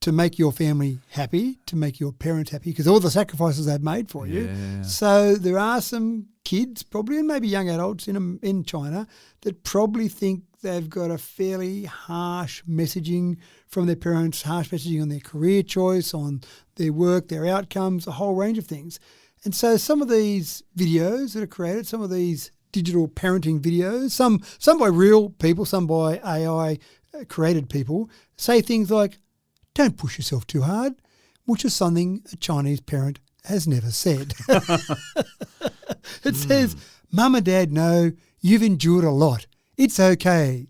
to make your family happy, to make your parents happy, because all the sacrifices they've made for you. So there are some kids, probably, and maybe young adults in China that probably think they've got a fairly harsh messaging from their parents, harsh messaging on their career choice, on their work, their outcomes, a whole range of things. And so some of these videos that are created, some of these digital parenting videos, some by real people, some by AI created people, say things like, don't push yourself too hard, which is something a Chinese parent has never said. It says, Mum and Dad know you've endured a lot. It's okay.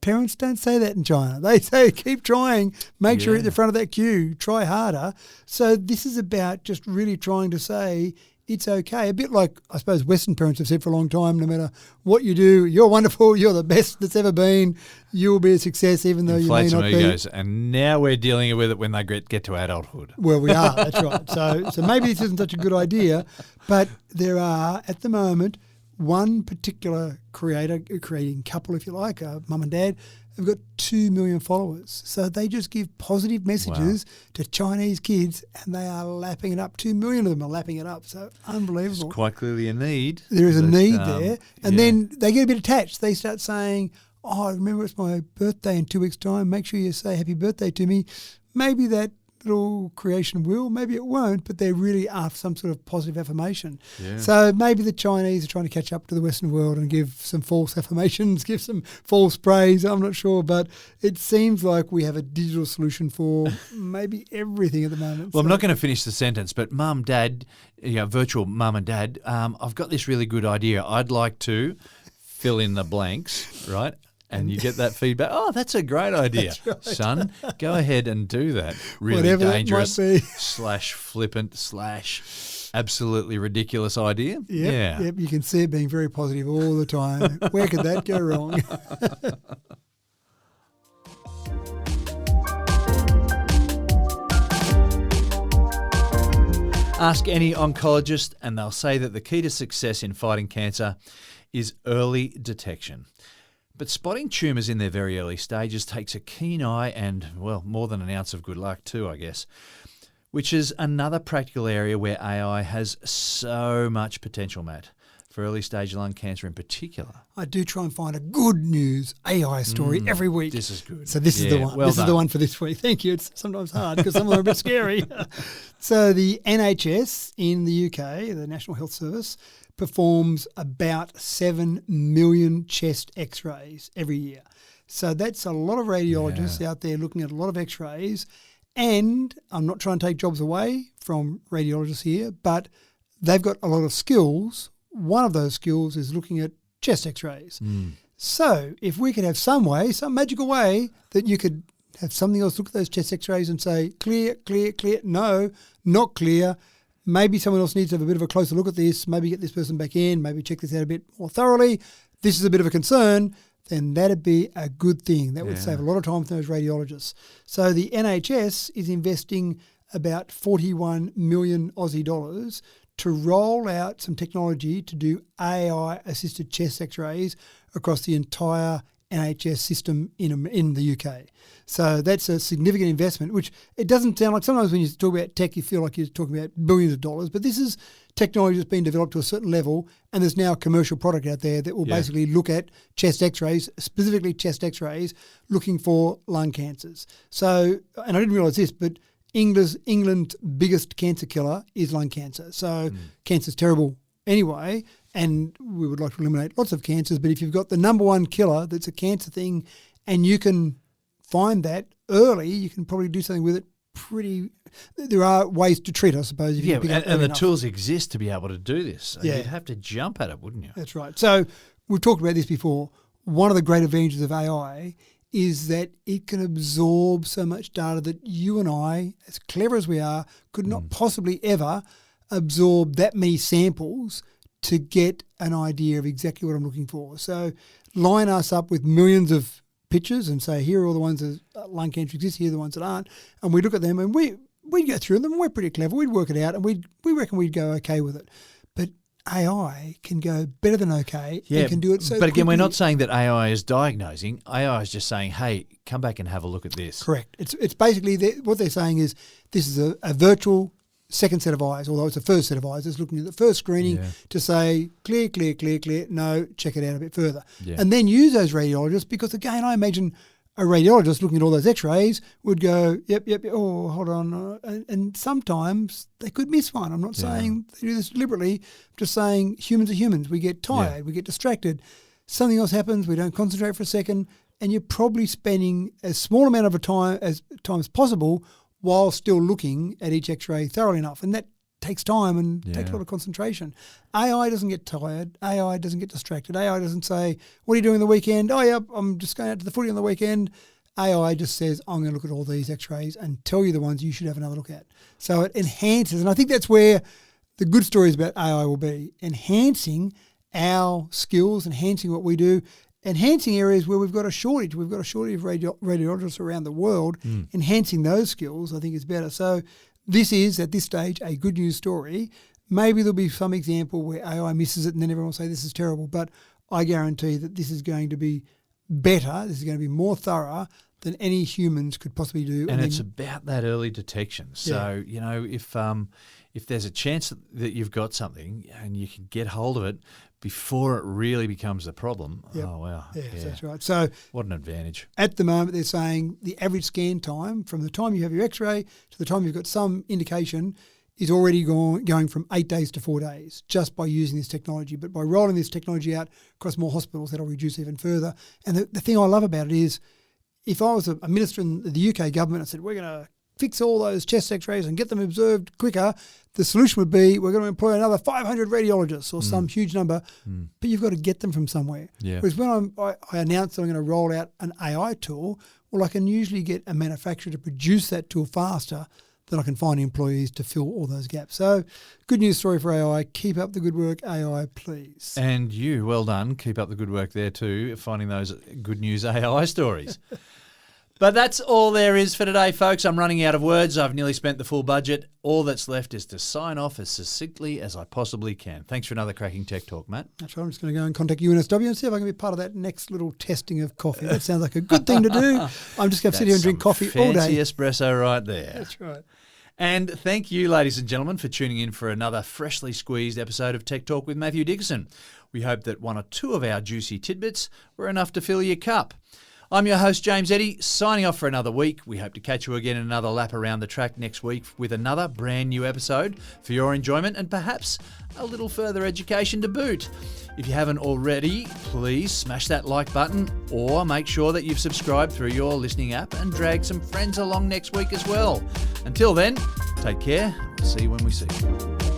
Parents don't say that in China. They say, keep trying, make sure you're at the front of that queue, try harder. So this is about just really trying to say it's okay. A bit like, I suppose, Western parents have said for a long time, no matter what you do, you're wonderful, you're the best that's ever been, you will be a success even though you may not be. Egos, and now we're dealing with it when they get to adulthood. Well, we are, that's right. So maybe this isn't such a good idea, but there are, at the moment, one particular creating couple, if you like, mum and dad, have got 2 million followers. So they just give positive messages to Chinese kids and they are lapping it up. 2 million of them are lapping it up. So unbelievable. It's quite clearly a need. There is a need there. And then they get a bit attached. They start saying, oh, remember it's my birthday in 2 weeks' time. Make sure you say happy birthday to me. Maybe that little creation will, maybe it won't, but they're really after some sort of positive affirmation. Yeah. So maybe the Chinese are trying to catch up to the Western world and give some false affirmations, give some false praise, I'm not sure, but it seems like we have a digital solution for maybe everything at the moment. Well, I'm not going to finish the sentence, but Mum, Dad, virtual Mum and Dad, I've got this really good idea. I'd like to fill in the blanks, right? And you get that feedback. Oh, that's a great idea, right. Son. Go ahead and do that. Really whatever dangerous / flippant / absolutely ridiculous idea. Yep, you can see it being very positive all the time. Where could that go wrong? Ask any oncologist and they'll say that the key to success in fighting cancer is early detection. But spotting tumours in their very early stages takes a keen eye and, well, more than an ounce of good luck too, I guess, which is another practical area where AI has so much potential, Matt, for early stage lung cancer in particular. I do try and find a good news AI story every week. This is good. So this is the one. This is the one for this week. Thank you. It's sometimes hard because some of them are a bit scary. So the NHS in the UK, the National Health Service, performs about 7 million chest x-rays every year. So that's a lot of radiologists out there looking at a lot of x-rays. And I'm not trying to take jobs away from radiologists here, but they've got a lot of skills. One of those skills is looking at chest x-rays. So if we could have some way, some magical way that you could have something else look at those chest x-rays and say, clear, clear, clear, no, not clear. Maybe someone else needs to have a bit of a closer look at this, maybe get this person back in, maybe check this out a bit more thoroughly. This is a bit of a concern, then that'd be a good thing. That would save a lot of time for those radiologists. So the NHS is investing about 41 million Aussie dollars to roll out some technology to do AI-assisted chest x-rays across the entire NHS system in the UK. So that's a significant investment, which it doesn't sound like. Sometimes when you talk about tech, you feel like you're talking about billions of dollars, but this is technology that's been developed to a certain level, and there's now a commercial product out there that will basically look at chest x-rays, specifically chest x-rays, looking for lung cancers. So, and I didn't realise this, but England's biggest cancer killer is lung cancer. So cancer's terrible anyway, and we would like to eliminate lots of cancers, but if you've got the number one killer that's a cancer thing and you can find that early, you can probably do something with it there are ways to treat, I suppose. If you pick up and the enough. Tools exist to be able to do this. So you'd have to jump at it, wouldn't you? That's right. So we've talked about this before. One of the great advantages of AI is that it can absorb so much data that you and I, as clever as we are, could not possibly ever absorb that many samples to get an idea of exactly what I'm looking for. So line us up with millions of pictures and say, here are all the ones that lung cancer exists, here are the ones that aren't. And we look at them and we go through them and we're pretty clever. We'd work it out and we reckon we'd go okay with it. But AI can go better than okay and can do it so But again, quickly. we're not saying that AI is diagnosing. AI is just saying, hey, come back and have a look at this. Correct. It's basically what they're saying is this is a virtual second set of eyes, although it's the first set of eyes. It's looking at the first screening to say, clear, clear, clear, clear. No, check it out a bit further. Yeah. And then use those radiologists because, again, I imagine a radiologist looking at all those x-rays would go, yep, oh, hold on. And sometimes they could miss one. I'm not saying they do this deliberately. I'm just saying humans are humans. We get tired. We get distracted. Something else happens. We don't concentrate for a second. And you're probably spending as small amount of time as possible while still looking at each x-ray thoroughly enough. And that takes time and takes a lot of concentration. AI doesn't get tired. AI doesn't get distracted. AI doesn't say, what are you doing on the weekend? Oh, yeah, I'm just going out to the footy on the weekend. AI just says, I'm going to look at all these x-rays and tell you the ones you should have another look at. So it enhances. And I think that's where the good stories about AI will be, enhancing our skills, enhancing what we do, enhancing areas where we've got a shortage. We've got a shortage of radiologists around the world. Enhancing those skills, I think, is better. So this is, at this stage, a good news story. Maybe there'll be some example where AI misses it and then everyone will say this is terrible. But I guarantee that this is going to be better. This is going to be more thorough than any humans could possibly do. And it's about that early detection. So, you know, if there's a chance that you've got something and you can get hold of it before it really becomes a problem, oh, wow. Yes, that's right. So what an advantage. At the moment, they're saying the average scan time from the time you have your x-ray to the time you've got some indication is already going from 8 days to 4 days just by using this technology. But by rolling this technology out across more hospitals, that'll reduce even further. And the thing I love about it is if I was a minister in the UK government, I said, we're going to fix all those chest x-rays and get them observed quicker, the solution would be we're going to employ another 500 radiologists or some huge number, but you've got to get them from somewhere. Yeah. Whereas when I announce that I'm going to roll out an AI tool, well, I can usually get a manufacturer to produce that tool faster than I can find employees to fill all those gaps. So good news story for AI. Keep up the good work, AI, please. And you, well done. Keep up the good work there too, finding those good news AI stories. But that's all there is for today, folks. I'm running out of words. I've nearly spent the full budget. All that's left is to sign off as succinctly as I possibly can. Thanks for another cracking tech talk, Matt. That's right. I'm just going to go and contact UNSW and see if I can be part of that next little testing of coffee. That sounds like a good thing to do. I'm just going to sit here and drink coffee all day. Fancy espresso right there. That's right. And thank you, ladies and gentlemen, for tuning in for another freshly squeezed episode of Tech Talk with Matthew Dickinson. We hope that one or two of our juicy tidbits were enough to fill your cup. I'm your host, James Eddy, signing off for another week. We hope to catch you again in another lap around the track next week with another brand new episode for your enjoyment and perhaps a little further education to boot. If you haven't already, please smash that like button or make sure that you've subscribed through your listening app and drag some friends along next week as well. Until then, take care. We'll see you when we see you.